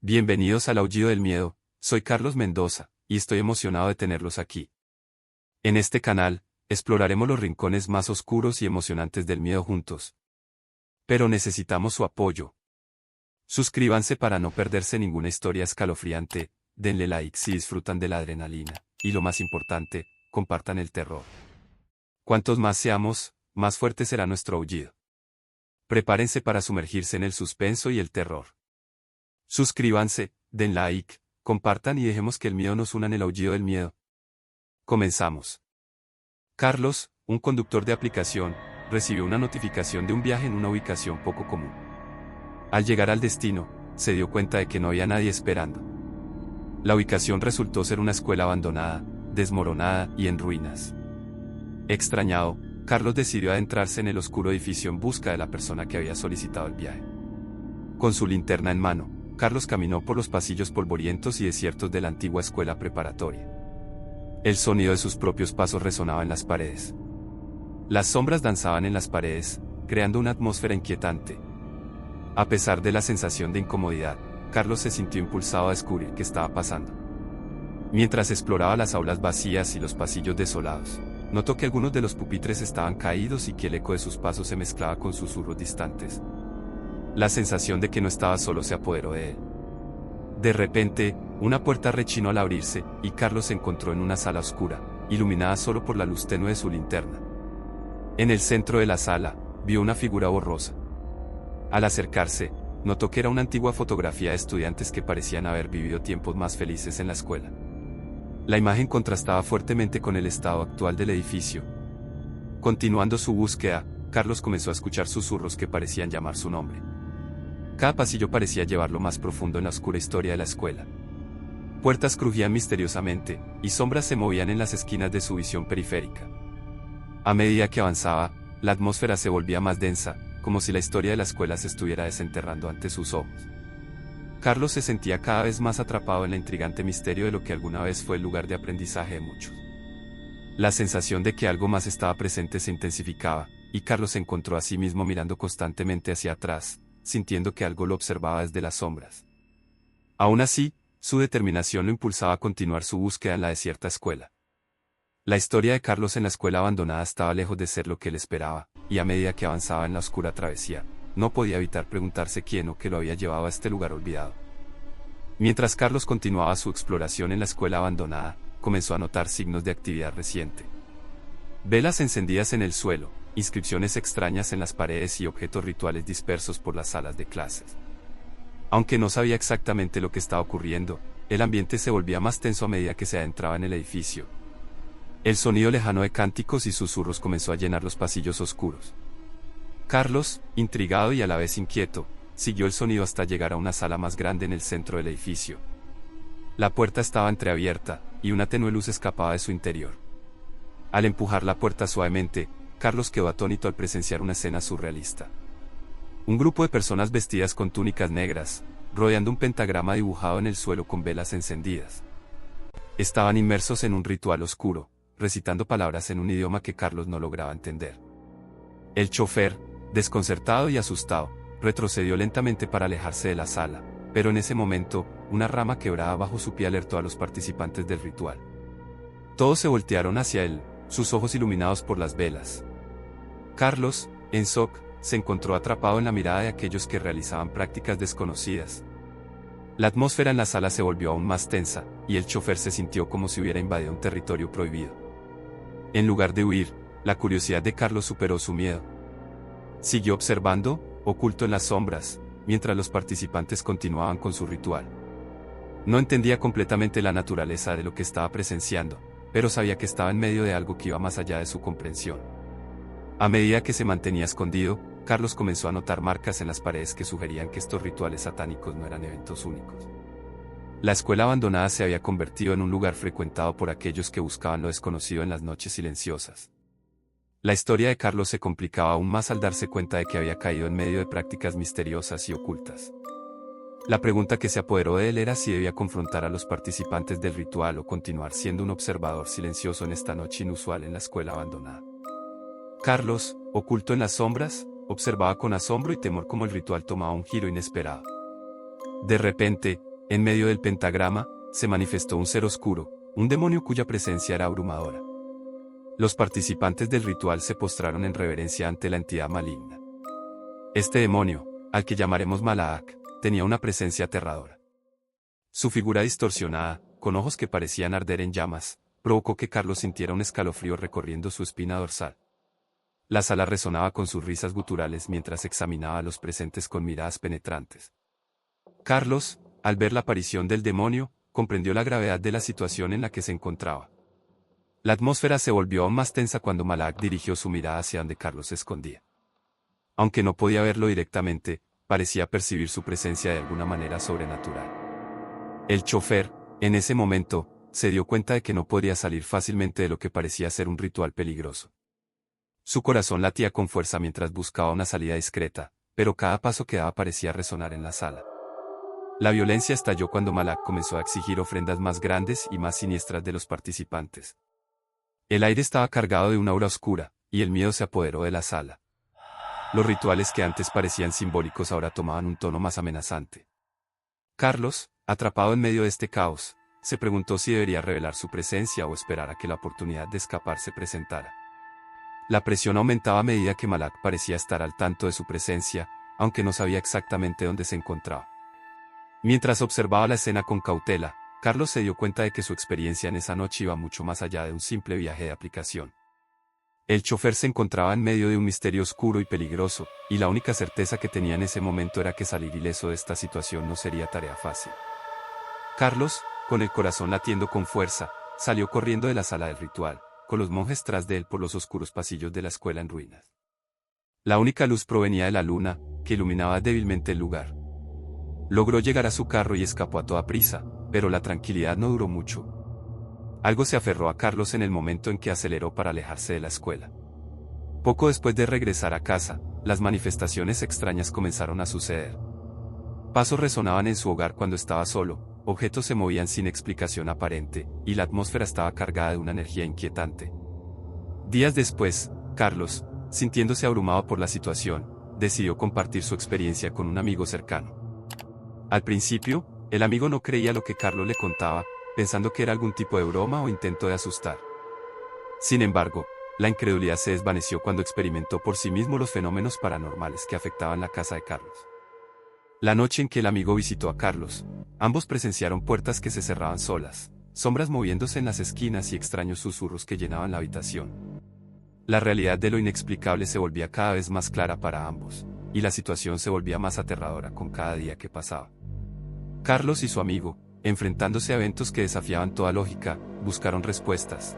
Bienvenidos al Aullido del Miedo, soy Carlos Mendoza, y estoy emocionado de tenerlos aquí. En este canal, exploraremos los rincones más oscuros y emocionantes del miedo juntos. Pero necesitamos su apoyo. Suscríbanse para no perderse ninguna historia escalofriante, denle like si disfrutan de la adrenalina, y lo más importante, compartan el terror. Cuantos más seamos, más fuerte será nuestro aullido. Prepárense para sumergirse en el suspenso y el terror. Suscríbanse, den like, compartan y dejemos que el miedo nos una en el aullido del miedo. Comenzamos. Carlos, un conductor de aplicación, recibió una notificación de un viaje en una ubicación poco común. Al llegar al destino, se dio cuenta de que no había nadie esperando. La ubicación resultó ser una escuela abandonada, desmoronada y en ruinas. Extrañado, Carlos decidió adentrarse en el oscuro edificio en busca de la persona que había solicitado el viaje. Con su linterna en mano, Carlos caminó por los pasillos polvorientos y desiertos de la antigua escuela preparatoria. El sonido de sus propios pasos resonaba en las paredes. Las sombras danzaban en las paredes, creando una atmósfera inquietante. A pesar de la sensación de incomodidad, Carlos se sintió impulsado a descubrir qué estaba pasando. Mientras exploraba las aulas vacías y los pasillos desolados, notó que algunos de los pupitres estaban caídos y que el eco de sus pasos se mezclaba con susurros distantes. La sensación de que no estaba solo se apoderó de él. De repente, una puerta rechinó al abrirse, y Carlos se encontró en una sala oscura, iluminada solo por la luz tenue de su linterna. En el centro de la sala, vio una figura borrosa. Al acercarse, notó que era una antigua fotografía de estudiantes que parecían haber vivido tiempos más felices en la escuela. La imagen contrastaba fuertemente con el estado actual del edificio. Continuando su búsqueda, Carlos comenzó a escuchar susurros que parecían llamar su nombre. Cada pasillo parecía llevarlo más profundo en la oscura historia de la escuela. Puertas crujían misteriosamente, y sombras se movían en las esquinas de su visión periférica. A medida que avanzaba, la atmósfera se volvía más densa, como si la historia de la escuela se estuviera desenterrando ante sus ojos. Carlos se sentía cada vez más atrapado en el intrigante misterio de lo que alguna vez fue el lugar de aprendizaje de muchos. La sensación de que algo más estaba presente se intensificaba, y Carlos se encontró a sí mismo mirando constantemente hacia atrás, sintiendo que algo lo observaba desde las sombras. Aún así, su determinación lo impulsaba a continuar su búsqueda en la desierta escuela. La historia de Carlos en la escuela abandonada estaba lejos de ser lo que él esperaba, y a medida que avanzaba en la oscura travesía, no podía evitar preguntarse quién o qué lo había llevado a este lugar olvidado. Mientras Carlos continuaba su exploración en la escuela abandonada, comenzó a notar signos de actividad reciente. Velas encendidas en el suelo, inscripciones extrañas en las paredes y objetos rituales dispersos por las salas de clases. Aunque no sabía exactamente lo que estaba ocurriendo, el ambiente se volvía más tenso a medida que se adentraba en el edificio. El sonido lejano de cánticos y susurros comenzó a llenar los pasillos oscuros. Carlos, intrigado y a la vez inquieto, siguió el sonido hasta llegar a una sala más grande en el centro del edificio. La puerta estaba entreabierta, y una tenue luz escapaba de su interior. Al empujar la puerta suavemente, Carlos quedó atónito al presenciar una escena surrealista. Un grupo de personas vestidas con túnicas negras, rodeando un pentagrama dibujado en el suelo con velas encendidas. Estaban inmersos en un ritual oscuro, recitando palabras en un idioma que Carlos no lograba entender. El chofer, desconcertado y asustado, retrocedió lentamente para alejarse de la sala, pero en ese momento, una rama quebrada bajo su pie alertó a los participantes del ritual. Todos se voltearon hacia él, sus ojos iluminados por las velas. Carlos, en shock, se encontró atrapado en la mirada de aquellos que realizaban prácticas desconocidas. La atmósfera en la sala se volvió aún más tensa, y el chofer se sintió como si hubiera invadido un territorio prohibido. En lugar de huir, la curiosidad de Carlos superó su miedo. Siguió observando, oculto en las sombras, mientras los participantes continuaban con su ritual. No entendía completamente la naturaleza de lo que estaba presenciando, pero sabía que estaba en medio de algo que iba más allá de su comprensión. A medida que se mantenía escondido, Carlos comenzó a notar marcas en las paredes que sugerían que estos rituales satánicos no eran eventos únicos. La escuela abandonada se había convertido en un lugar frecuentado por aquellos que buscaban lo desconocido en las noches silenciosas. La historia de Carlos se complicaba aún más al darse cuenta de que había caído en medio de prácticas misteriosas y ocultas. La pregunta que se apoderó de él era si debía confrontar a los participantes del ritual o continuar siendo un observador silencioso en esta noche inusual en la escuela abandonada. Carlos, oculto en las sombras, observaba con asombro y temor cómo el ritual tomaba un giro inesperado. De repente, En medio del pentagrama, se manifestó un ser oscuro, un demonio cuya presencia era abrumadora. Los participantes del ritual se postraron en reverencia ante la entidad maligna. Este demonio, al que llamaremos Malaak, tenía una presencia aterradora. Su figura distorsionada, con ojos que parecían arder en llamas, provocó que Carlos sintiera un escalofrío recorriendo su espina dorsal. La sala resonaba con sus risas guturales mientras examinaba a los presentes con miradas penetrantes. Carlos, al ver la aparición del demonio, comprendió la gravedad de la situación en la que se encontraba. La atmósfera se volvió aún más tensa cuando Malaak dirigió su mirada hacia donde Carlos se escondía. Aunque no podía verlo directamente, parecía percibir su presencia de alguna manera sobrenatural. El chofer, en ese momento, se dio cuenta de que no podría salir fácilmente de lo que parecía ser un ritual peligroso. Su corazón latía con fuerza mientras buscaba una salida discreta, pero cada paso que daba parecía resonar en la sala. La violencia estalló cuando Malaak comenzó a exigir ofrendas más grandes y más siniestras de los participantes. El aire estaba cargado de una aura oscura, y el miedo se apoderó de la sala. Los rituales que antes parecían simbólicos ahora tomaban un tono más amenazante. Carlos, atrapado en medio de este caos, se preguntó si debería revelar su presencia o esperar a que la oportunidad de escapar se presentara. La presión aumentaba a medida que Malaak parecía estar al tanto de su presencia, aunque no sabía exactamente dónde se encontraba. Mientras observaba la escena con cautela, Carlos se dio cuenta de que su experiencia en esa noche iba mucho más allá de un simple viaje de aplicación. El chofer se encontraba en medio de un misterio oscuro y peligroso, y la única certeza que tenía en ese momento era que salir ileso de esta situación no sería tarea fácil. Carlos, con el corazón latiendo con fuerza, salió corriendo de la sala del ritual, con los monjes tras de él por los oscuros pasillos de la escuela en ruinas. La única luz provenía de la luna, que iluminaba débilmente el lugar. Logró llegar a su carro y escapó a toda prisa, pero la tranquilidad no duró mucho. Algo se aferró a Carlos en el momento en que aceleró para alejarse de la escuela. Poco después de regresar a casa, las manifestaciones extrañas comenzaron a suceder. Pasos resonaban en su hogar cuando estaba solo, objetos se movían sin explicación aparente, y la atmósfera estaba cargada de una energía inquietante. Días después, Carlos, sintiéndose abrumado por la situación, decidió compartir su experiencia con un amigo cercano. Al principio, el amigo no creía lo que Carlos le contaba, pensando que era algún tipo de broma o intento de asustar. Sin embargo, la incredulidad se desvaneció cuando experimentó por sí mismo los fenómenos paranormales que afectaban la casa de Carlos. La noche en que el amigo visitó a Carlos, ambos presenciaron puertas que se cerraban solas, sombras moviéndose en las esquinas y extraños susurros que llenaban la habitación. La realidad de lo inexplicable se volvía cada vez más clara para ambos, y la situación se volvía más aterradora con cada día que pasaba. Carlos y su amigo, enfrentándose a eventos que desafiaban toda lógica, buscaron respuestas.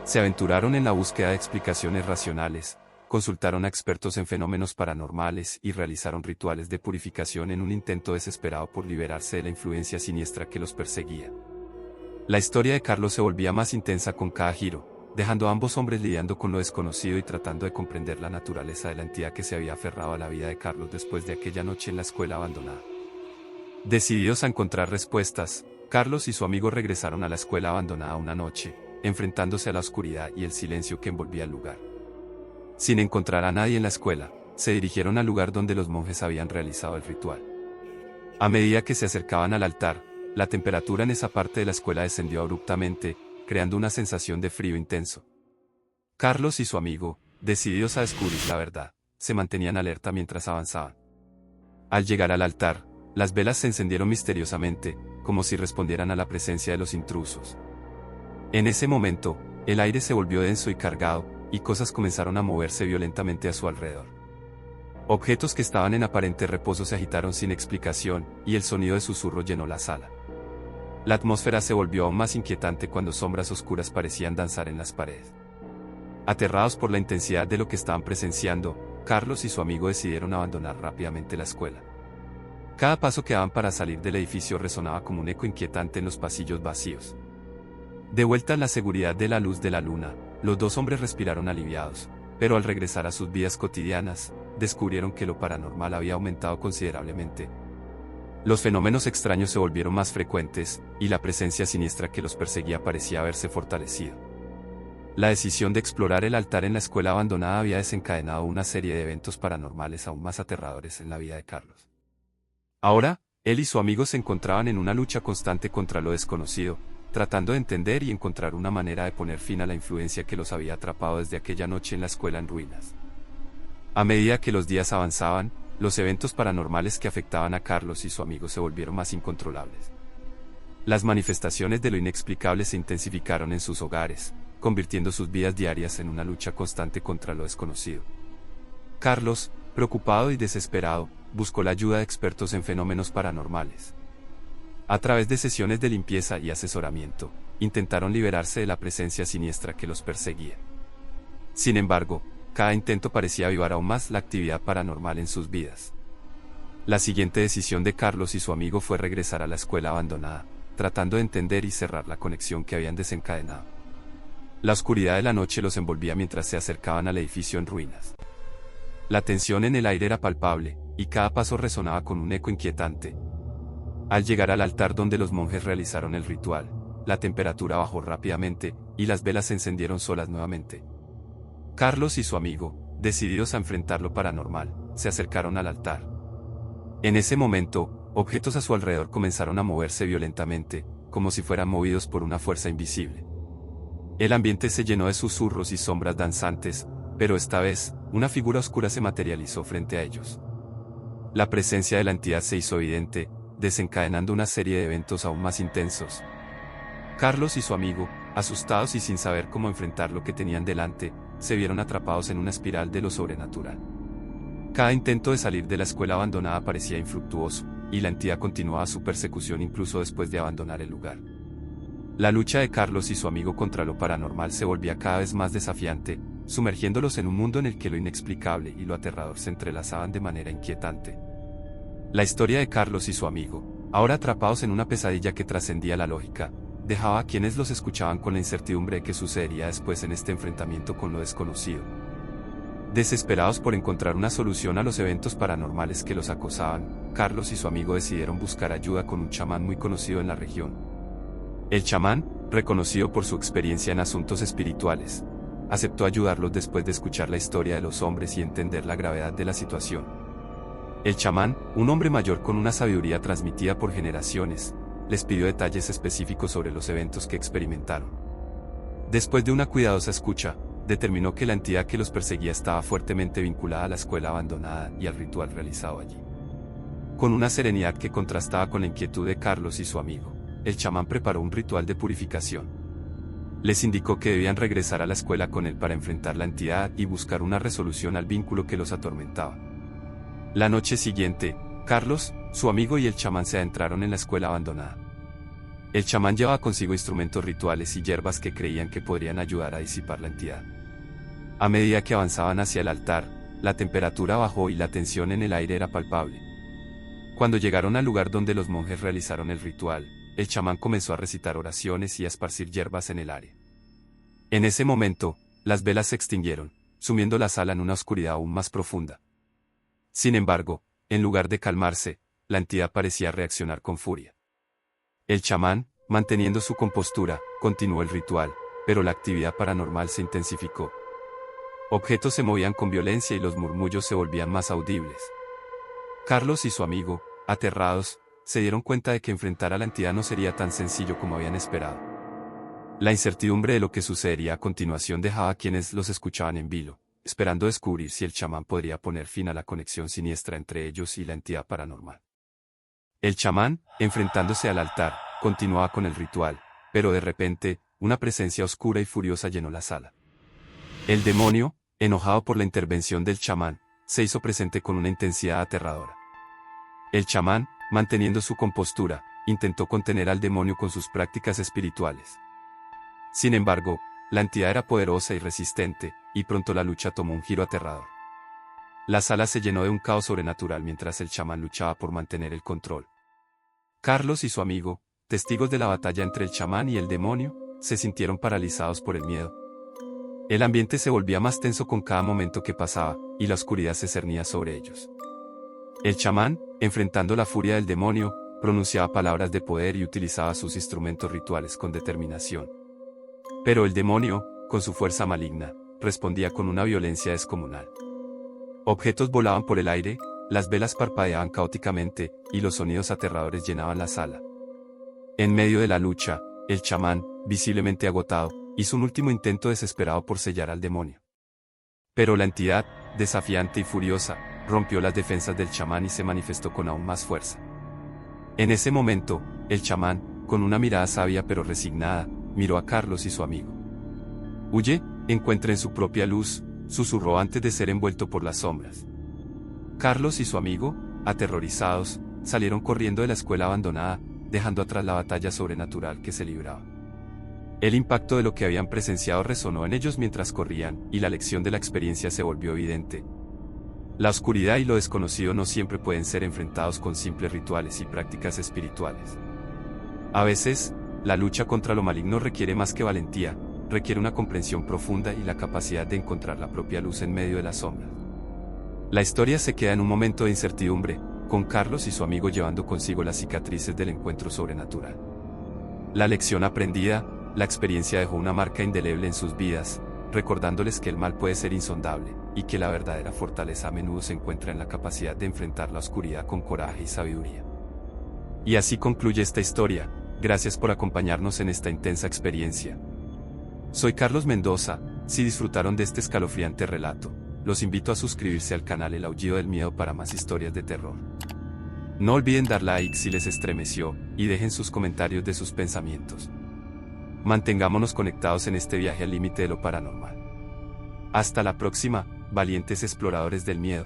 Se aventuraron en la búsqueda de explicaciones racionales, consultaron a expertos en fenómenos paranormales y realizaron rituales de purificación en un intento desesperado por liberarse de la influencia siniestra que los perseguía. La historia de Carlos se volvía más intensa con cada giro, dejando a ambos hombres lidiando con lo desconocido y tratando de comprender la naturaleza de la entidad que se había aferrado a la vida de Carlos después de aquella noche en la escuela abandonada. Decididos a encontrar respuestas, Carlos y su amigo regresaron a la escuela abandonada una noche, enfrentándose a la oscuridad y el silencio que envolvía el lugar. Sin encontrar a nadie en la escuela, se dirigieron al lugar donde los monjes habían realizado el ritual. A medida que se acercaban al altar, la temperatura en esa parte de la escuela descendió abruptamente, creando una sensación de frío intenso. Carlos y su amigo, decididos a descubrir la verdad, se mantenían alerta mientras avanzaban. Al llegar al altar, las velas se encendieron misteriosamente, como si respondieran a la presencia de los intrusos. En ese momento, el aire se volvió denso y cargado, y cosas comenzaron a moverse violentamente a su alrededor. Objetos que estaban en aparente reposo se agitaron sin explicación, y el sonido de susurros llenó la sala. La atmósfera se volvió aún más inquietante cuando sombras oscuras parecían danzar en las paredes. Aterrados por la intensidad de lo que estaban presenciando, Carlos y su amigo decidieron abandonar rápidamente la escuela. Cada paso que daban para salir del edificio resonaba como un eco inquietante en los pasillos vacíos. De vuelta a la seguridad de la luz de la luna, los dos hombres respiraron aliviados, pero al regresar a sus vidas cotidianas, descubrieron que lo paranormal había aumentado considerablemente. Los fenómenos extraños se volvieron más frecuentes, y la presencia siniestra que los perseguía parecía haberse fortalecido. La decisión de explorar el altar en la escuela abandonada había desencadenado una serie de eventos paranormales aún más aterradores en la vida de Carlos. Ahora, Él y su amigo se encontraban en una lucha constante contra lo desconocido, tratando de entender y encontrar una manera de poner fin a la influencia que los había atrapado desde aquella noche en la escuela en ruinas. A medida que los días avanzaban, los eventos paranormales que afectaban a Carlos y su amigo se volvieron más incontrolables. Las manifestaciones de lo inexplicable se intensificaron en sus hogares, convirtiendo sus vidas diarias en una lucha constante contra lo desconocido. Carlos, preocupado y desesperado, buscó la ayuda de expertos en fenómenos paranormales. A través de sesiones de limpieza y asesoramiento, intentaron liberarse de la presencia siniestra que los perseguía. Sin embargo, cada intento parecía avivar aún más la actividad paranormal en sus vidas. La siguiente decisión de Carlos y su amigo fue regresar a la escuela abandonada, tratando de entender y cerrar la conexión que habían desencadenado. La oscuridad de la noche los envolvía mientras se acercaban al edificio en ruinas. La tensión en el aire era palpable, y cada paso resonaba con un eco inquietante. Al llegar al altar donde los monjes realizaron el ritual, la temperatura bajó rápidamente, y las velas se encendieron solas nuevamente. Carlos y su amigo, decididos a enfrentar lo paranormal, se acercaron al altar. En ese momento, objetos a su alrededor comenzaron a moverse violentamente, como si fueran movidos por una fuerza invisible. El ambiente se llenó de susurros y sombras danzantes, pero esta vez, una figura oscura se materializó frente a ellos. La presencia de la entidad se hizo evidente, desencadenando una serie de eventos aún más intensos. Carlos y su amigo, asustados y sin saber cómo enfrentar lo que tenían delante, se vieron atrapados en una espiral de lo sobrenatural. Cada intento de salir de la escuela abandonada parecía infructuoso, y la entidad continuaba su persecución incluso después de abandonar el lugar. La lucha de Carlos y su amigo contra lo paranormal se volvía cada vez más desafiante, sumergiéndolos en un mundo en el que lo inexplicable y lo aterrador se entrelazaban de manera inquietante. La historia de Carlos y su amigo, ahora atrapados en una pesadilla que trascendía la lógica, dejaba a quienes los escuchaban con la incertidumbre de qué sucedería después en este enfrentamiento con lo desconocido. Desesperados por encontrar una solución a los eventos paranormales que los acosaban, Carlos y su amigo decidieron buscar ayuda con un chamán muy conocido en la región. El chamán, reconocido por su experiencia en asuntos espirituales, aceptó ayudarlos después de escuchar la historia de los hombres y entender la gravedad de la situación. El chamán, un hombre mayor con una sabiduría transmitida por generaciones, les pidió detalles específicos sobre los eventos que experimentaron. Después de una cuidadosa escucha, determinó que la entidad que los perseguía estaba fuertemente vinculada a la escuela abandonada y al ritual realizado allí. Con una serenidad que contrastaba con la inquietud de Carlos y su amigo, el chamán preparó un ritual de purificación. Les indicó que debían regresar a la escuela con él para enfrentar la entidad y buscar una resolución al vínculo que los atormentaba. La noche siguiente, Carlos, su amigo y el chamán se adentraron en la escuela abandonada. El chamán llevaba consigo instrumentos rituales y hierbas que creían que podrían ayudar a disipar la entidad. A medida que avanzaban hacia el altar, la temperatura bajó y la tensión en el aire era palpable. Cuando llegaron al lugar donde los monjes realizaron el ritual, el chamán comenzó a recitar oraciones y a esparcir hierbas en el aire. En ese momento, las velas se extinguieron, sumiendo la sala en una oscuridad aún más profunda. Sin embargo, en lugar de calmarse, la entidad parecía reaccionar con furia. El chamán, manteniendo su compostura, continuó el ritual, pero la actividad paranormal se intensificó. Objetos se movían con violencia y los murmullos se volvían más audibles. Carlos y su amigo, aterrados, se dieron cuenta de que enfrentar a la entidad no sería tan sencillo como habían esperado. La incertidumbre de lo que sucedería a continuación dejaba a quienes los escuchaban en vilo, esperando descubrir si el chamán podría poner fin a la conexión siniestra entre ellos y la entidad paranormal. El chamán, enfrentándose al altar, continuaba con el ritual, pero de repente, una presencia oscura y furiosa llenó la sala. El demonio, enojado por la intervención del chamán, se hizo presente con una intensidad aterradora. El chamán, manteniendo su compostura, intentó contener al demonio con sus prácticas espirituales. Sin embargo, la entidad era poderosa y resistente, y pronto la lucha tomó un giro aterrador. La sala se llenó de un caos sobrenatural mientras el chamán luchaba por mantener el control. Carlos y su amigo, testigos de la batalla entre el chamán y el demonio, se sintieron paralizados por el miedo. El ambiente se volvía más tenso con cada momento que pasaba, y la oscuridad se cernía sobre ellos. El chamán, enfrentando la furia del demonio, pronunciaba palabras de poder y utilizaba sus instrumentos rituales con determinación. Pero el demonio, con su fuerza maligna, respondía con una violencia descomunal. Objetos volaban por el aire, las velas parpadeaban caóticamente, y los sonidos aterradores llenaban la sala. En medio de la lucha, el chamán, visiblemente agotado, hizo un último intento desesperado por sellar al demonio. Pero la entidad, desafiante y furiosa, rompió las defensas del chamán y se manifestó con aún más fuerza. En ese momento, el chamán, con una mirada sabia pero resignada, miró a Carlos y su amigo. «Huye, encuentren su propia luz», susurró antes de ser envuelto por las sombras. Carlos y su amigo, aterrorizados, salieron corriendo de la escuela abandonada, dejando atrás la batalla sobrenatural que se libraba. El impacto de lo que habían presenciado resonó en ellos mientras corrían, y la lección de la experiencia se volvió evidente. La oscuridad y lo desconocido no siempre pueden ser enfrentados con simples rituales y prácticas espirituales. A veces, la lucha contra lo maligno requiere más que valentía, requiere una comprensión profunda y la capacidad de encontrar la propia luz en medio de la sombra. La historia se queda en un momento de incertidumbre, con Carlos y su amigo llevando consigo las cicatrices del encuentro sobrenatural. La lección aprendida, la experiencia dejó una marca indeleble en sus vidas, recordándoles que el mal puede ser insondable, y que la verdadera fortaleza a menudo se encuentra en la capacidad de enfrentar la oscuridad con coraje y sabiduría. Y así concluye esta historia. Gracias por acompañarnos en esta intensa experiencia. Soy Carlos Mendoza. Si disfrutaron de este escalofriante relato, los invito a suscribirse al canal El Aullido del Miedo para más historias de terror. No olviden dar like si les estremeció, y dejen sus comentarios de sus pensamientos. Mantengámonos conectados en este viaje al límite de lo paranormal. Hasta la próxima, valientes exploradores del miedo.